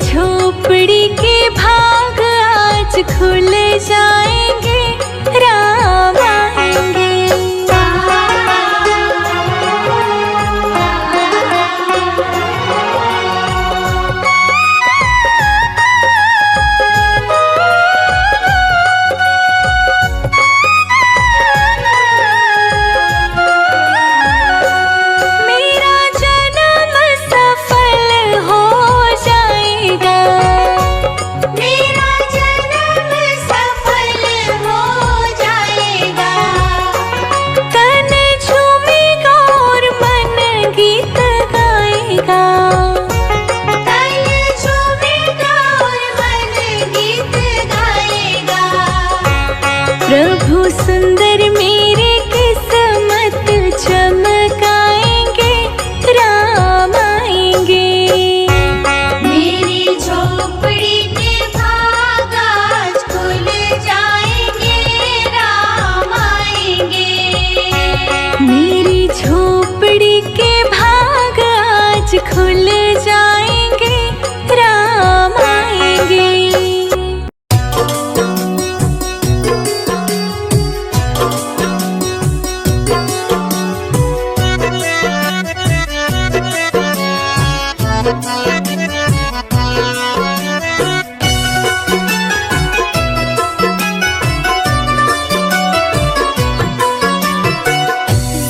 झोपड़ी के भाग आज खुल जाएंगे, राम आएंगे। प्रभु सुंदर मेरी किस्मत चमकाएंगे, राम आएंगे। मेरी झोपड़ी के भाग आज खुल जाएंगे, राम आएंगे। मेरी झोपड़ी के भाग आज खुल जाएंगे, राम आएंगे।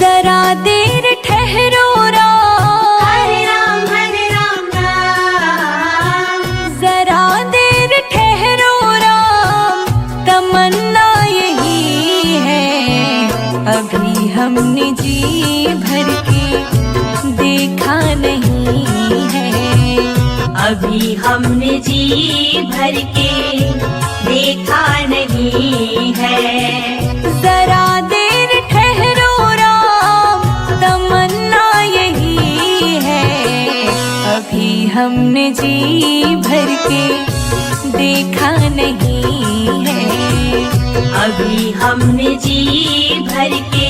जरा देर ठहरो राम, हरे राम राम। जरा देर ठहरो राम, तमन्ना यही है। अभी हमने जी भर के देखा नहीं है, अभी हमने जी भर के देखा नहीं है। जरा देर ठहरो राम, तमन्ना यही है। अभी हमने जी भर के देखा नहीं है, अभी हमने जी भर के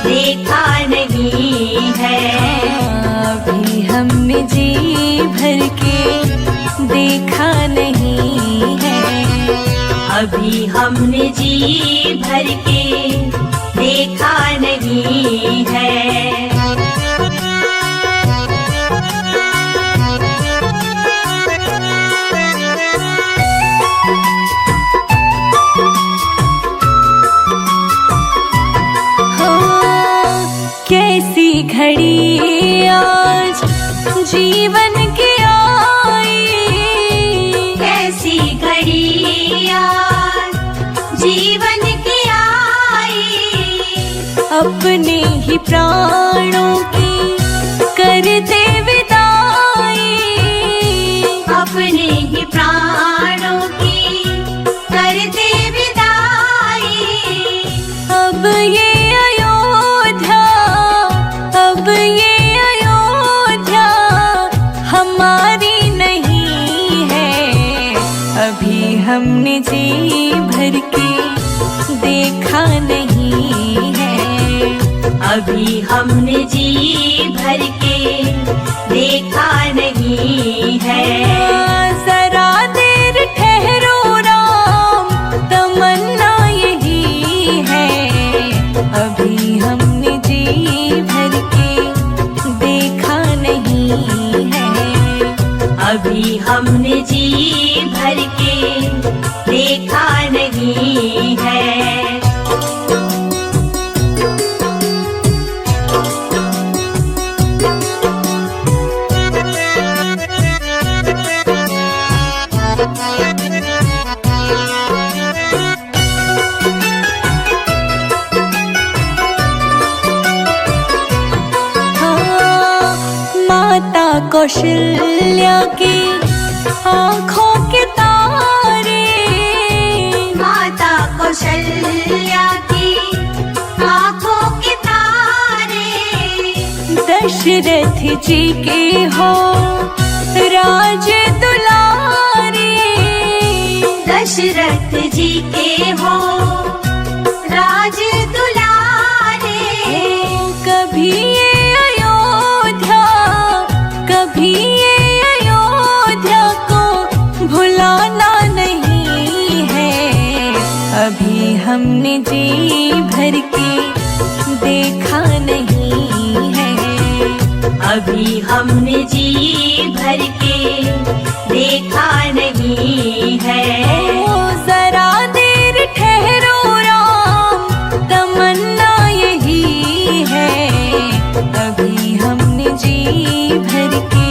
देखा नहीं है। अभी हमने जी भर के देखा नहीं है, अभी हमने जी भर के देखा नहीं है। कैसी घड़ी आज जीवन की आई, कैसी घड़ी आज जीवन की आई। अपने ही प्राणों की करते विदाई, अपने ही प्राणों की करते विदाई। अब ये अब ये अयोध्या हमारी नहीं है। अभी हमने जी भर के देखा नहीं है, अभी हमने जी भर के देखा नहीं है। जरा देर ठहरो राम, तमन्ना यही है। अभी हमने जी भर के देखा नहीं है, अभी हमने जी भर के देखा नहीं है। माता कौशल्या की आँखों के तारे, माता कौशल्या की आँखों के तारे। दशरथ जी के हो राज दुलारे, दशरथ जी के हो राज दुलारे। कभी ये अयोध्या, कभी ये अयोध्या हमने जी भर के देखा नहीं है। अभी हमने जी भर के देखा नहीं है। ओ जरा देर ठहरो राम, तमन्ना यही है। अभी हमने जी भर के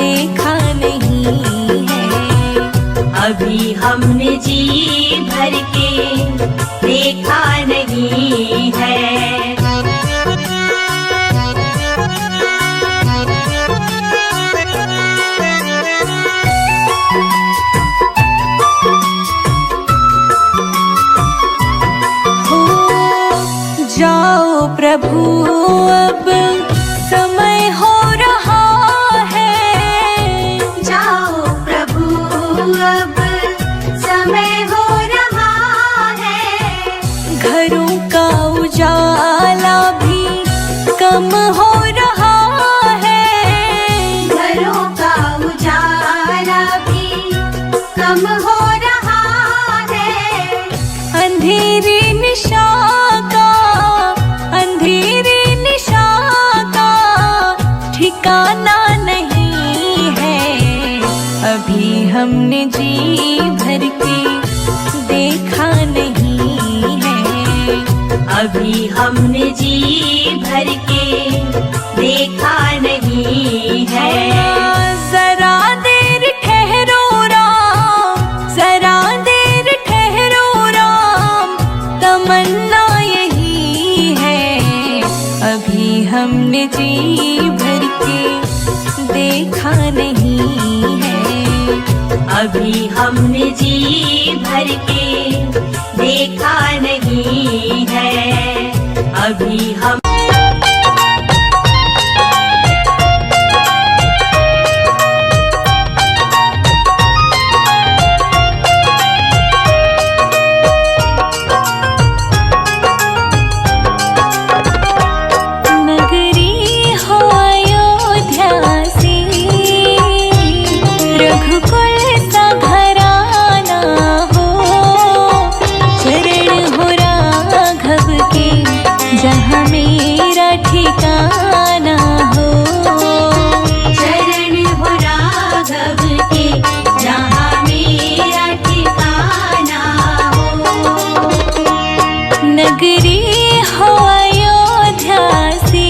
देखा नहीं है। अभी हमने जी भर के देखा नहीं है। जाओ प्रभु अब समय हो रहा है। जाओ प्रभु अब समय हो रहा है। घरों का उजाला भी कम हो रहा है। घरों का उजाला भी कम हो रहा है। अंधेरी निशा ठिकाना नहीं है। अभी हमने जी भर के देखा नहीं है। अभी हमने जी भर के देखा नहीं है। जरा देर ठहरो राम, जरा देर ठहरो राम, तमन्ना यही है। अभी हमने जी भर के देखा नहीं है। अभी हमने जी भर के देखा नहीं है। अभी हम जहाँ मेरा ठिकाना हो। चरण हो राघव के जहाँ मेरा ठिकाना हो। नगरी हो अयोध्या सी,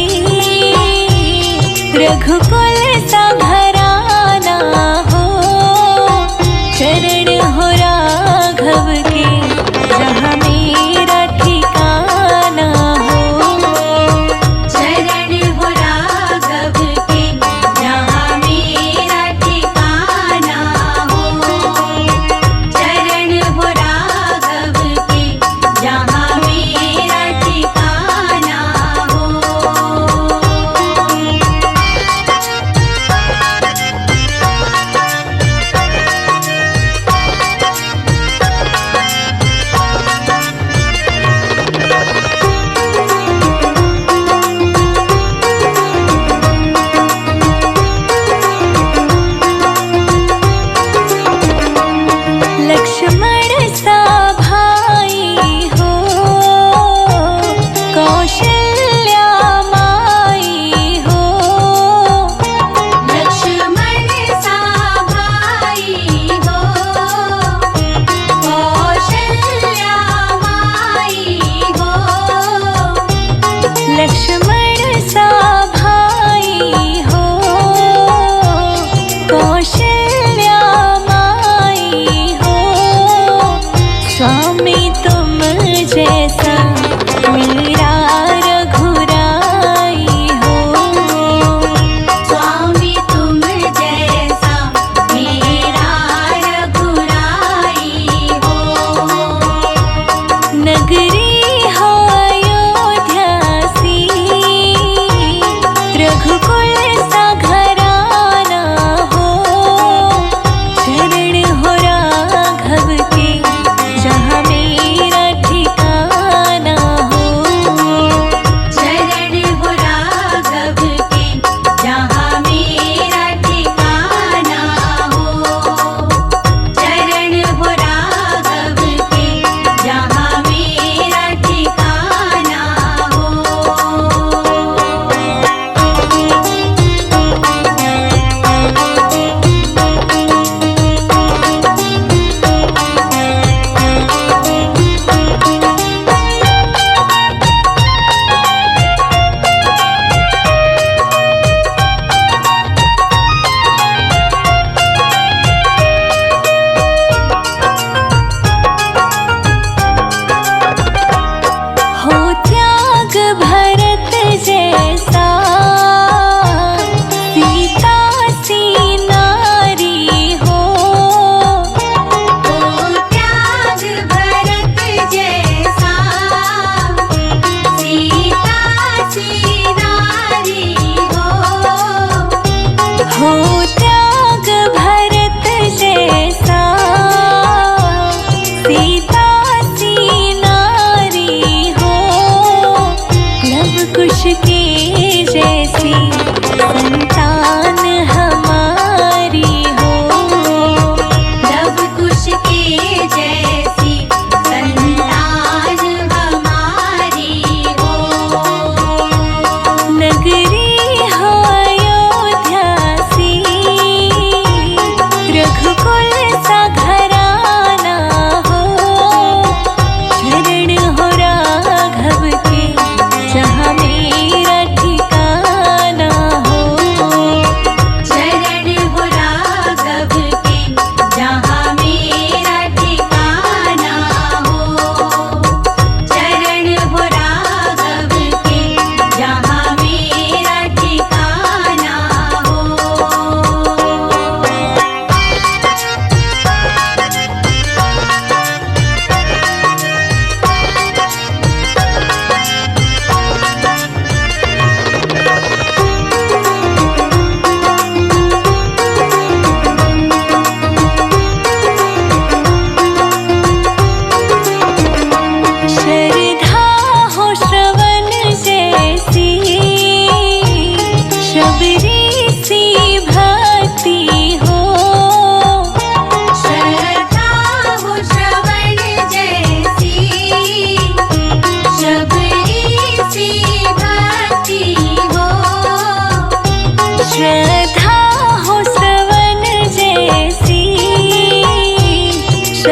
रघुकुल सा घराना हो। चरण हो राघव के जहाँ मेरा ठिकाना हो। चरण हो राघव के जहाँ मेरा ठिकाना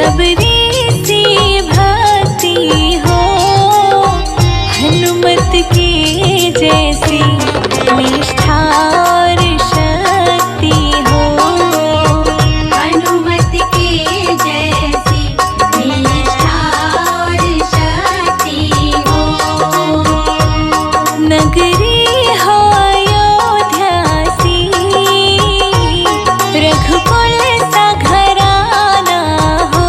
सबरी सी भक्ति हो, हनुमत के जैसी निष्ठा और शक्ति हो। हनुमत के जैसी निष्ठा और शक्ति हो। नगरी हो अयोध्या सी, रघुकुल सा घराना हो,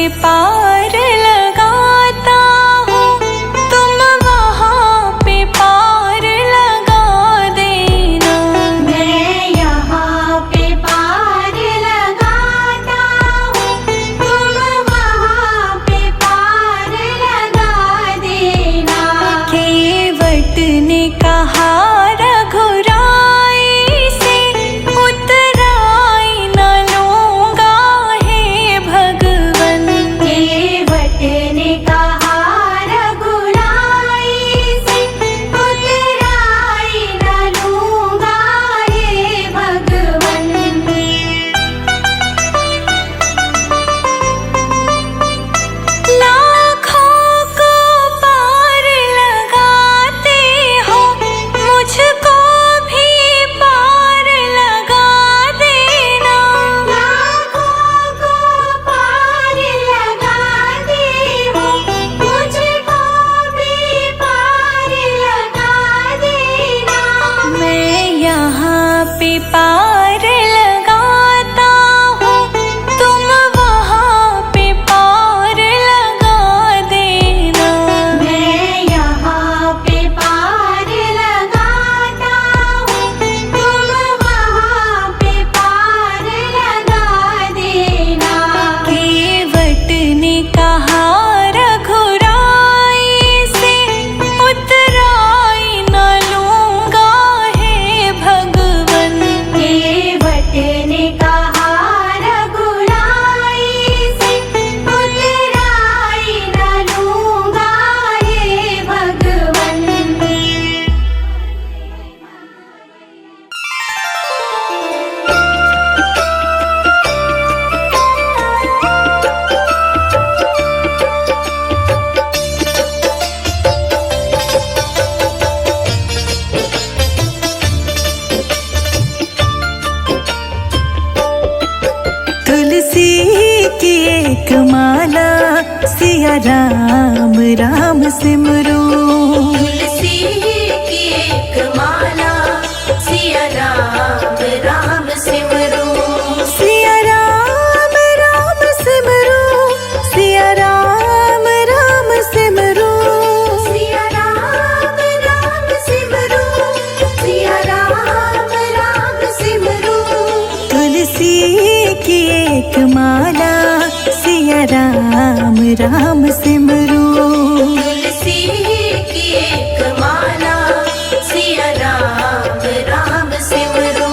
पे पार लगाता हूँ, तुम वहाँ पे पार लगा देना। मैं यहाँ पे पार लगाता हूँ, तुम वहाँ पे पार लगा देना। केवट ने कहा रघुराई से, उतराई न लूँगा हे भगवन। केवट ने कहा रघुराई से, उतराई न लूँगा हे भगवन। लाखों को पार लगाते हो, मुझको भी पार लगा देना। लाखों को पार लगाते हो, मुझको भी पार लगा देना। मैं यहाँ पे पार लगाता हूँ, तुम वहाँ पे पार लगा देना। मैं यहाँ पे पार लगाता हूँ, तुम वहाँ पे पार लगा देना। केवट ने कहा रघुराई से, उतराई न लूँगा हे भगवन। केवट ने कहा रघुराई से, उतराई न लूँगा हे भगवन। तुलसी की एक माला, सिया राम राम सिमरो। तुलसी की एक माला, सिया राम राम सिमरो। सिया राम राम सिमरो, सिया राम राम सिमरो। सिया राम राम सिमरो, सिया राम राम सिमरो। तुलसी की एक माला, सिया राम राम सिमरो। तुलसी की एक माला, सिया राम राम सिमरो।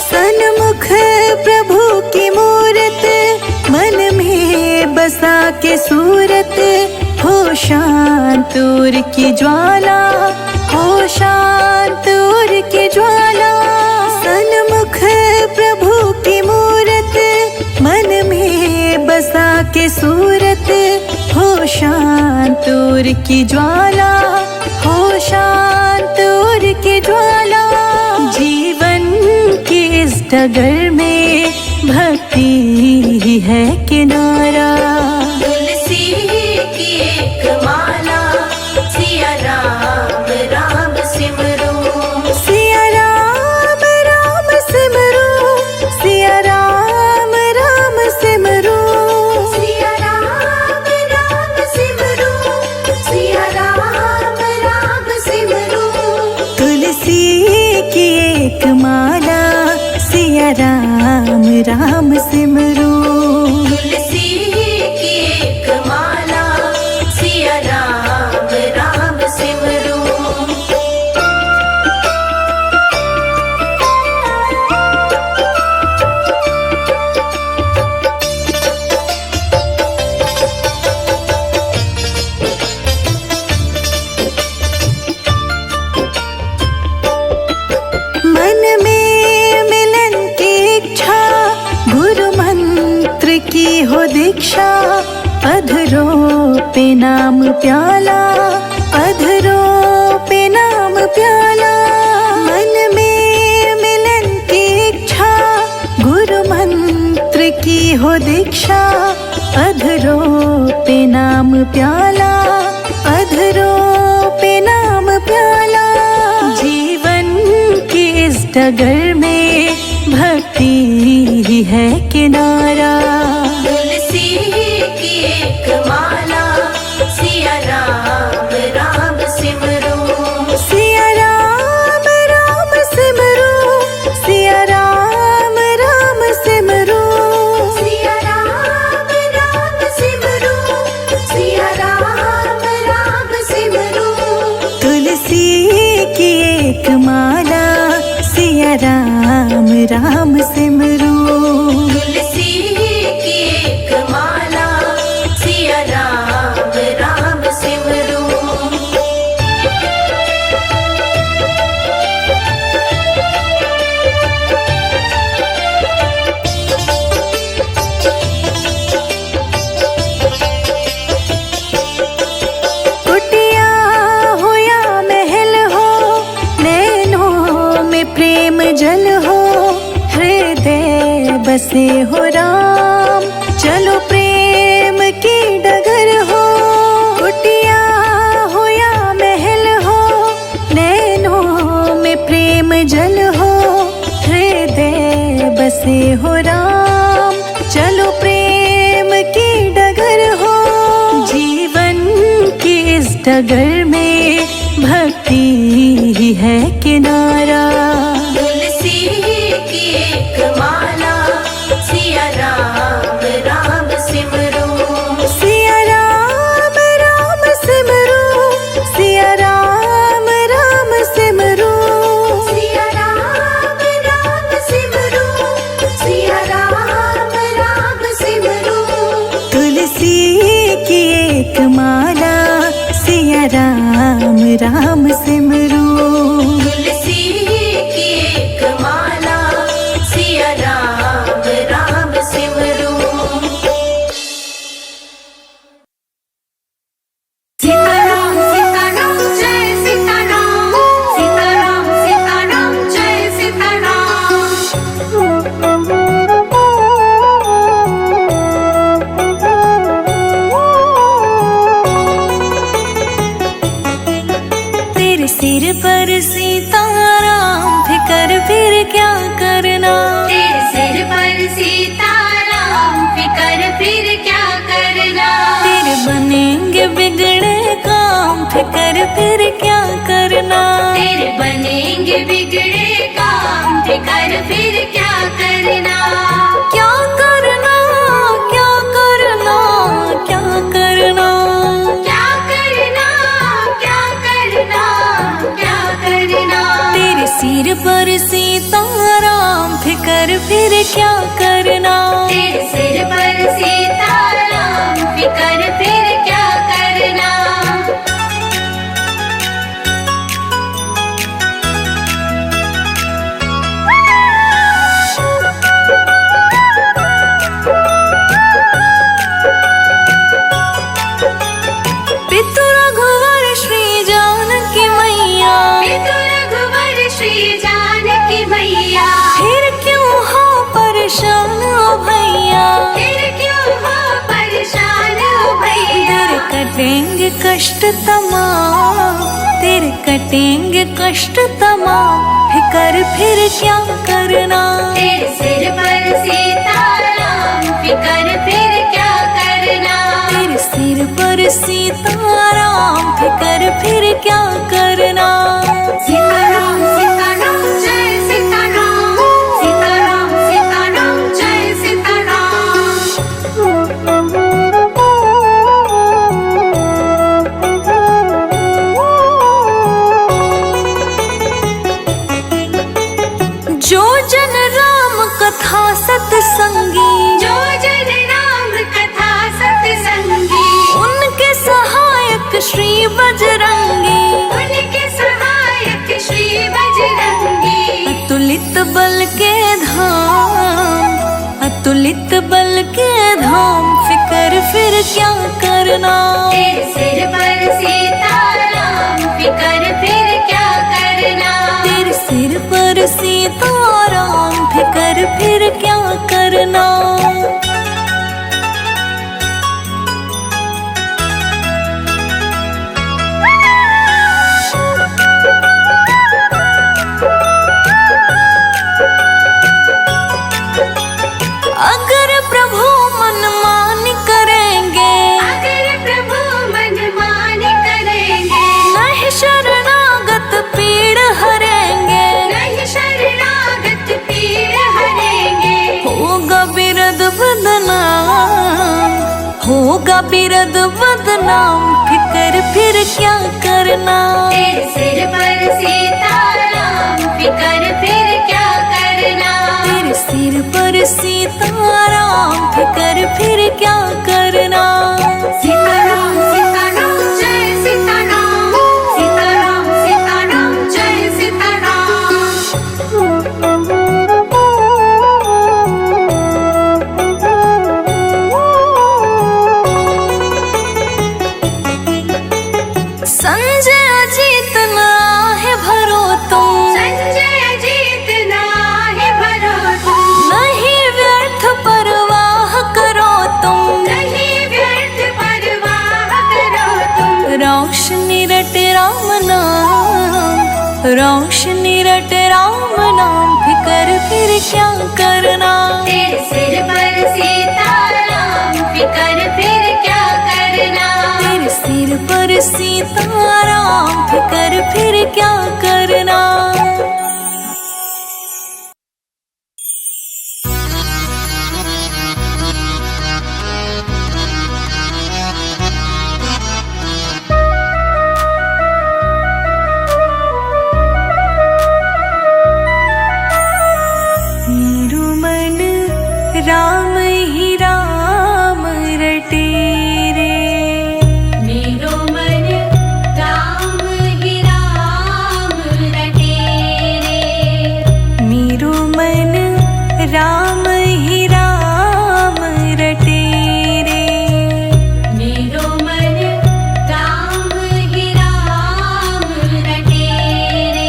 सन्मुख प्रभु की मूरत, मन में बसा के सूरत, हो शांत उर की ज्वाला, हो शांत उर की ज्वाला। सन्मुख प्रभु की मूरत, मन में बसा के सूरत, हो शांत उर की ज्वाला, हो शांत उर की ज्वाला। जीवन की इस डगर में भक्ति ही है किनारा। तुलसी की एक माला, सिया राम राम सिमरो। सिया राम राम सिमरो, सिया राम राम सिमरो। सिया राम राम सिमरो, सिया राम राम सिमरो। तुलसी की एक माला, सिया राम राम सिमरो। तुलसी की एक माला, सिया राम राम सिमरो। मन में मिलन की इच्छा, गुरु मंत्र की हो दीक्षा। अधरों पे नाम प्याला, अधरों पे नाम प्याला। मन में मिलन की इच्छा, गुरु मंत्र मंत्र की हो दीक्षा, अधरों पे नाम प्याला, अधरों पे नाम प्याला। जीवन की इस डगर में भक्ति ही है किनारा। तुलसी की एक माला, सिया राम राम सिमरो, सिया राम राम सिमरो, सिया राम राम सिमरो, सिया राम राम सिमरो, सिया राम राम सिमरो। तुलसी की एक माला, सिया राम राम सिमरो। तुलसी की एक माला, सिया राम राम सिमरो। कुटिया हो या महल हो, नैनों में प्रेम जल हो, हृदय बसे हो राम, चलो प्रेम की डगर हो। कुटिया हो या महल हो, नैनों में प्रेम जल हो, हृदय बसे हो राम, चलो प्रेम की डगर हो। जीवन की इस डगर में भक्ति ही है किनारा। तुलसी की एक माला, सिया राम राम सिमरो, सिया राम राम सिमरो, सिया राम राम सिमरो, सिया राम राम सिमरो, सिया राम राम सिमरो। तुलसी की एक माला, सिया राम राम सिमरो। तुलसी की एक माला, सिया राम राम सिमरो। सीताराम सीताराम जय सीताराम, सीताराम सीताराम जय सीताराम। तेरे सिर पर सीताराम, फिकर फिर क्या करना। तेरे सिर पर सीताराम, फिकर फिर क्या करना। तेरे बनेंगे बिगड़े काम, फिकर फिर क्या करना। तेरे बनेंगे बिगड़े काम, फिकर फिर क्या करना। क्या करना, क्या करना, क्या करना। क्या करना, क्या करना, क्या करना। तेरे सिर पर सीताराम, फिकर फिर क्या करना। तेरे सिर पर सीताराम, फिकर फिर क्या करना। पितु रघुवर श्री जानकी मैया, पितु रघुवर श्री जानकी मैया, फिर क्यों हो परेशान ओ भैया। फिर क्यों हो परेशान ओ भैया। तेरे कटेंगे कष्ट तमाम, तेरे कटेंगे कष्ट तमाम, फिकर फिर क्या करना। तेरे सिर पर सीताराम, फिकर फिर क्या करना। तेरे सिर पर सीताराम, फिकर फिर क्या करना। सीताराम सीताराम जय सीताराम, सीताराम सीताराम जय सीताराम। जो जन राम कथा सत्संगी, जो जन राम कथा सत्संगी, उनके सहायक श्री बजरंगी। उनके सहायक श्री बजरंगी। अतुलित बल के धाम, अतुलित बल के धाम, फिकर फिर क्या करना। तेरे सिर पर सीताराम, फिकर फिर क्या करना। तेरे सिर पर सीताराम, फिकर फिर क्या करना। अगर प्रभु मनमान करेंगे, अगर प्रभु मनमान करेंगे, नहीं शरणागत पीड़ हरेंगे, नहीं शरणागत पीड़ हरेंगे। होगा बिरद बदनाम, होगा बिरद बदनाम, फिकर फिर क्या करना। तेरे सिर पर सीताराम, फिकर फिर क्या करना। तेरे सिर पर सीताराम, फिकर फिर क्या करना। सीताराम सीताराम जय सीताराम, सीताराम सीताराम जय सीताराम। संजय अजीत ना है भरो तुम, संजय जीत ना है भरो तुम, नहीं व्यर्थ परवाह करो तुम। नहीं व्यर्थ परवाह करो तुम। रोशनी रट राम नाम, रोशनी रट राम नाम, फिकर फिर क्या करना। तेरे सिर पर सीताराम, फिकर फिर क्या करना। तेरे सिर पर सीताराम, फिकर फिर क्या करना। मेरू मन राम ही राम रटे रे, मेरो मन राम ही राम रटे रे। मेरू मन राम ही राम रटे रे। मेरो मन राम ही राम रटे रे।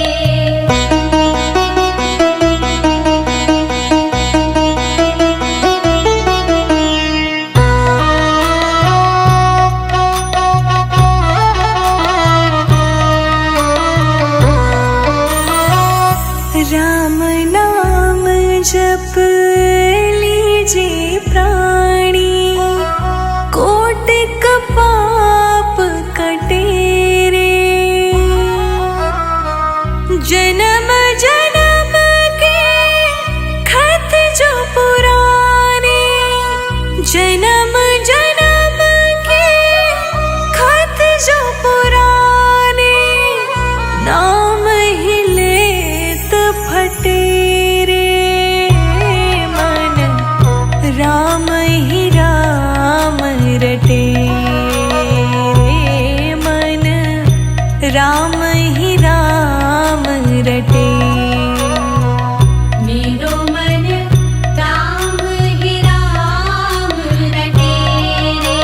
राम नाम जप लीजिए प्राणी, कोटिक पाप कटे रे। जन्म जन्म के खत जो पुराने, जन्म जन्म के खत जो पुराने, नाम ही लेत फटे रे। मन राम ही राम रटे रे, मन राम ही राम रटे। मेरो मन राम ही राम रटे रे।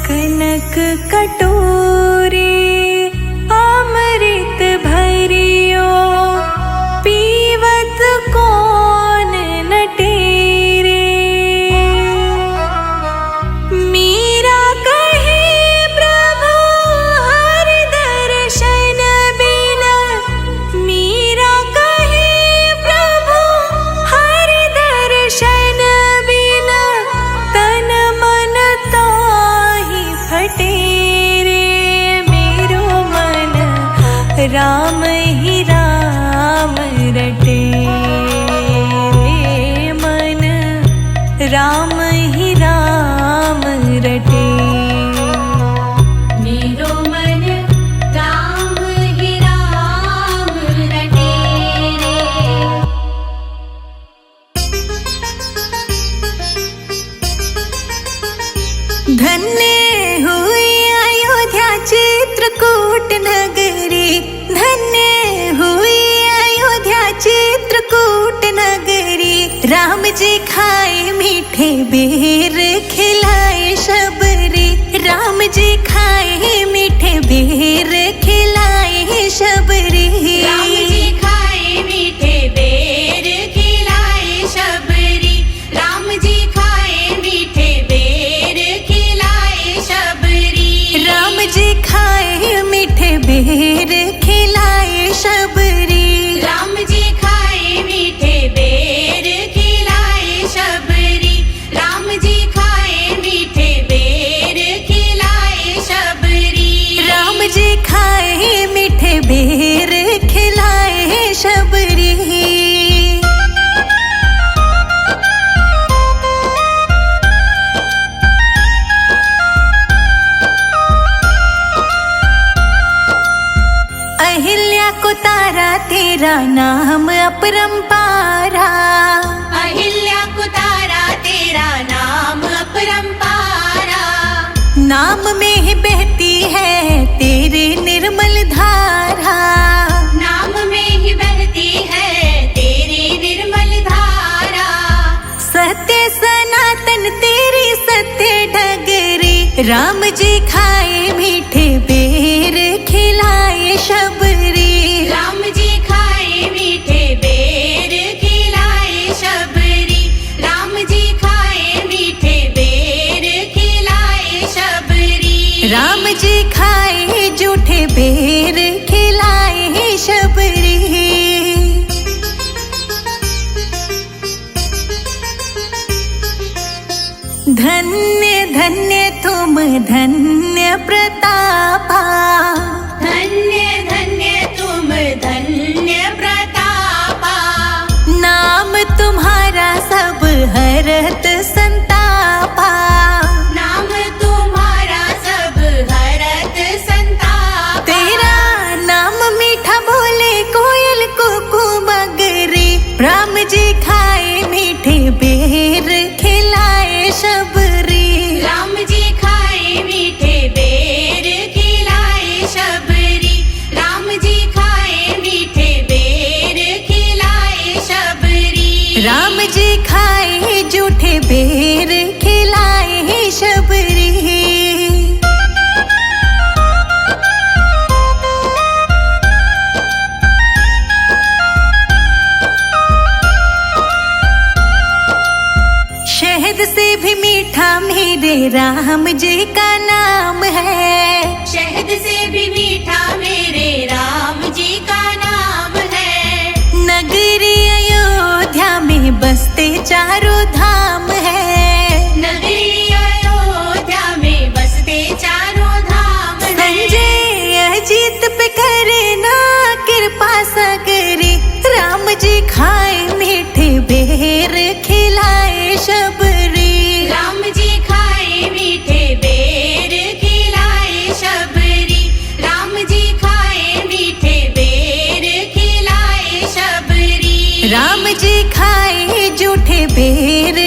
कनक कटोरे अमृत भरियो, पीवत कौन नटे रे। मीरा कहे प्रभु हर दर्शन बिना, मीरा कहे प्रभु हर दर्शन बिना, तन मन ताहि फटे रे। मेरो मन राम ही राम रटे रे, मन राम ही राम रटे। मेरो मन राम ही राम रटे रे। धन्य हुई अयोध्या चित्रकूट नगरी, धन्य हुई अयोध्या चित्रकूट नगरी। राम जी खाए मीठे बेर, खिलाए शबरी। राम जी खाए मीठे बेर, खिलाए शबरी। राम जी खाए मीठे बेर, खिलाए शबरी। राम जी खाए मीठे बेर खिलाए शबरी। राम जी खाए मीठे बेर खिलाए शबरी। राम जी खाए मीठे बेर खिलाए शबरी। राम जी खाए मीठे बेर खिलाए शबरी। अहिल्या को तारा तेरा नाम अपरंपारा। अहिल्या को तारा तेरा नाम अपरंपारा। नाम में ही बहती है तेरी निर्मल धारा। नाम में ही बहती है तेरी निर्मल धारा। सत्य सनातन तेरी सत्य डगरी। राम जी खाए मीठे बेर खिलाए शबरी। राम जी खाए मीठे बेर खिलाए शबरी। राम जी खाए मीठे बेर खिलाए शबरी। राम जी खाए जूठे बेर खिलाए शबरी। धन्य धन्य तुम धन्य प्रतापा। धन्य धन्य तुम धन्य प्रतापा। नाम तुम्हारा सब हरत संतापा। नाम तुम्हारा सब हरत संतापा। तेरा नाम मीठा बोले कोयल कुकू मगरी। राम जी खाए मीठे बेर खिलाए शबरी। राम जी खाए मीठे बेर खिलाए शबरी। राम जी खाए मीठे बेर खिलाए शबरी। राम जी खाए जूठे बेर खिलाए शबरी। शहद से भी मीठा मेरे राम जी का नाम है। शहद से भी मीठा मेरे राम जी का नाम है। नगरी अयोध्या में बसते चारों धाम है। नगरी अयोध्या में बसते चारों धाम है। संजय अजीत पे करे ना कृपा सगरी। राम जी खाए मीठे बेर खिलाए शबरी। राम जी खाए मीठे बेर खिलाए शबरी। राम जी खाए मीठे बेर खिलाए शबरी। राम जी खाए जूठे बेर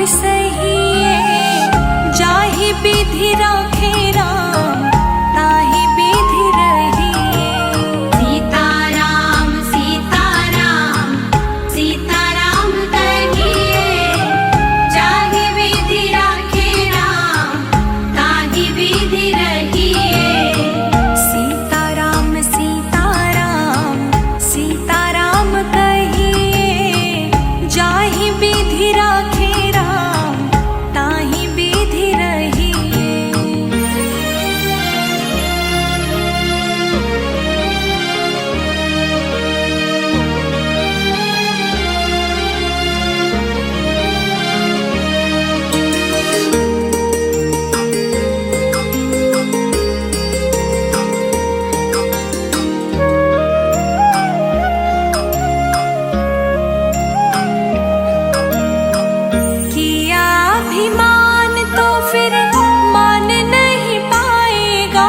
सही जाहि विधि राखे राम ताहि विधि रहिए। सीताराम सीताराम सीताराम कहिए जाहि विधि राखे राम ताहि विधि रहिए। सीताराम सीताराम सीताराम कहिए जाहि विधि राखे राम ताहि विधि रहिए। किया अभिमान तो फिर मान नहीं पाएगा।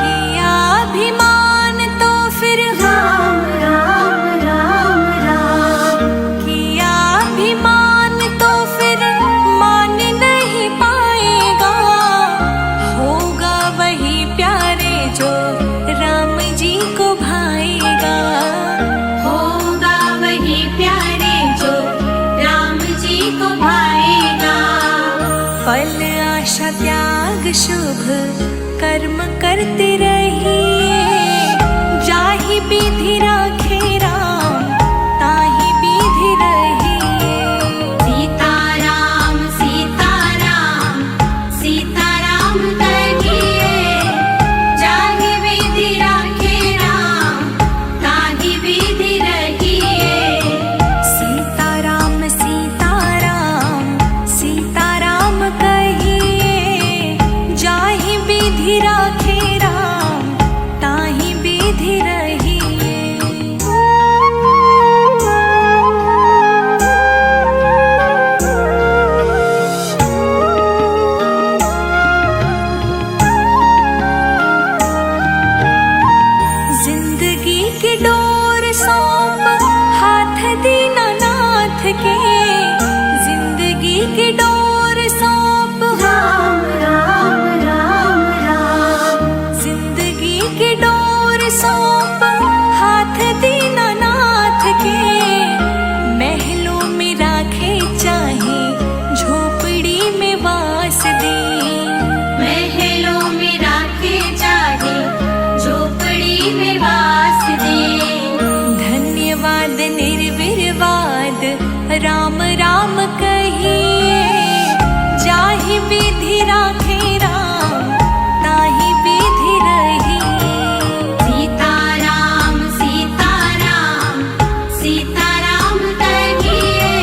किया अभिमान तो फिर राम राम राम राम किया अभिमान तो फिर मान नहीं पाएगा। होगा वही प्यारे जो राम जी को भाएगा। होगा वही प्यारे जो राम जी को भाएगा। फल आशा त्याग शुभ कर्म करते रहिए जाहि विधि राखे राम ताहि विधि रहिए। सीताराम सीताराम सीताराम कहिए जाहि विधि राखे राम ताहि विधि रहिए। सीताराम सीताराम सीताराम कहिए जाहि विधि राखे राम ताहि विधि रहिए। जिंदगी की डोर सौंप हाथ दीनानाथ के। जिंदगी की डोर सौंप राम राम राम राम जिंदगी की डोर सौंप हाथ दीनानाथ के। महलों में राखे चाहे झोपड़ी में वास दे। महलों में राखे चाहे झोपड़ी में वास दे। धन्यवाद निर्विवाद राम राम कहिए जाहि विधि राखे राम ताहि विधि रहिए। सीताराम सीताराम सीताराम कहिए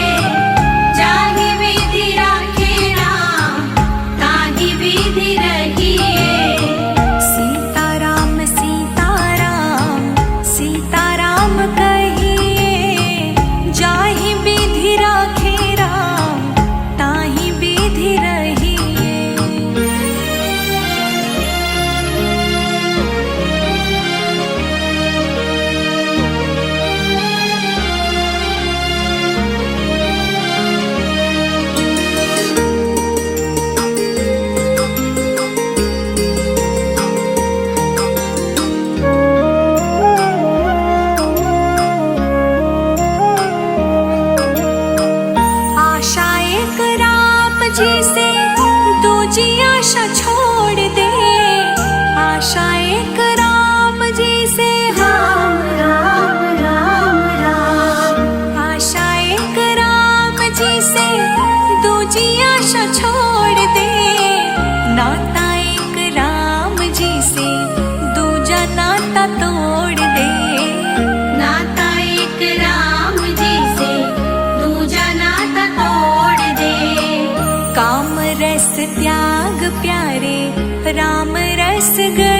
जाहि विधि राखे राम ताहि विधि रहिए। सीताराम सीताराम सीताराम कहिए जाहि विधि राखे राम ताहि विधि रहिए। आशा एक राम जी से दूजी आशा छोड़ दे। आशा एक राम जी से राम राम राम राम आशा एक राम जी से दूजी आशा छोड़ दे। नाता एक राम जी से दूजा नाता तोड़ दे। नाता एक राम जी से दूजा नाता तोड़ दे। काम रस त्याग प्यारे राम रस गए।